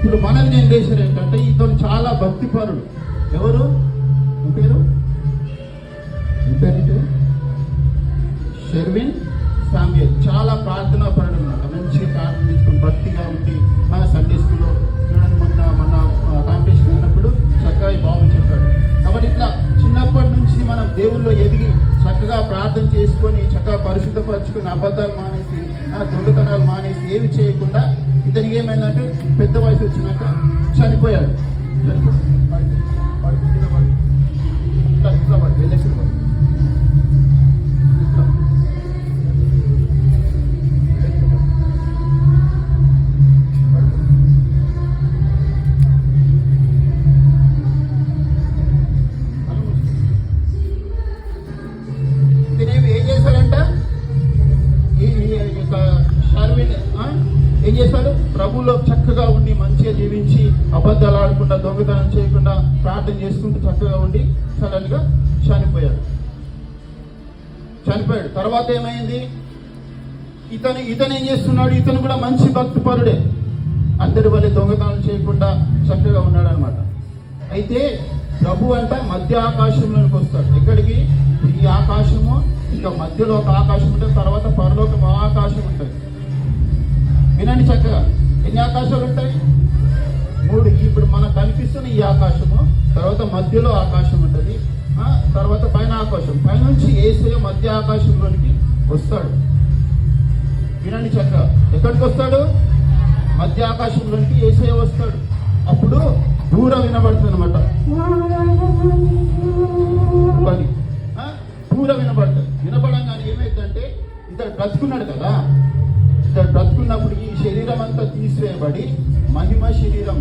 ఇప్పుడు మన జనరేషన్ ఏంటంటే ఇతను చాలా భక్తిపరుడు. ఎవరు పేరు షెర్విన్ సామ్యూయల్. చాలా ప్రార్థనా పరుడు అన్నమాట. మంచిగా ప్రార్థన చేసుకుని భక్తిగా ఉండి సండే స్కూల్లో చూడండి మన కాంపిటీషన్ ఉన్నప్పుడు చక్కగా ఈ బాబు చెప్పాడు. కాబట్టి ఇట్లా చిన్నప్పటి నుంచి మనం దేవుల్లో ఎదిగి చక్కగా ప్రార్థన చేసుకొని చక్కగా పరిశుద్ధపరచుకుని అబద్ధాలు మానేసి దొంగతనాలు మానేసి ఏమి చేయకుండా ఇతనికి ఏమైందంటే పెద్ద వయసు వచ్చినాక చనిపోయాడు. ఏం చేశాడు? ప్రభువులో చక్కగా ఉండి మంచిగా జీవించి అబద్ధాలు ఆడకుండా దొంగతనం చేయకుండా ప్రార్థన చేసుకుంటూ చక్కగా ఉండి సడన్ గా చనిపోయాడు. తర్వాత ఏమైంది? ఇతను ఏం చేస్తున్నాడు? ఇతను కూడా మంచి భక్తిపరుడే, అందరి వల్ల దొంగతనం చేయకుండా చక్కగా ఉన్నాడు అనమాట. అయితే ప్రభు అంట మధ్య ఆకాశంలోనికి వస్తాడు. ఎక్కడికి? ఈ ఆకాశము, ఇంకా మధ్యలో ఒక ఆకాశం ఉంటుంది, తర్వాత పరలోక ఆకాశం ఉంటుంది. వినండి చక్కగా. ఎన్ని ఆకాశాలు ఉంటాయి? 3. ఇప్పుడు మనకు కనిపిస్తున్న ఈ ఆకాశము, తర్వాత మధ్యలో ఆకాశం ఉంటుంది, తర్వాత పైన ఆకాశం. పైనుంచి యేసయ్య మధ్య ఆకాశంలోనికి వస్తాడు. వినండి చక్కగా. ఎక్కడికి వస్తాడు? మధ్య ఆకాశంలోనికి యేసయ్య వస్తాడు. అప్పుడు దూరం వినబడుతుంది అనమాట. దూరం వినబడుతుంది. వినపడంగానే ఏమైందంటే ఇతడు బ్రతుకున్నాడు కదా, ఇతడు బ్రతుకున్నప్పుడు ఈ శరీరం అంతా తీసివేయబడి మహిమ శరీరం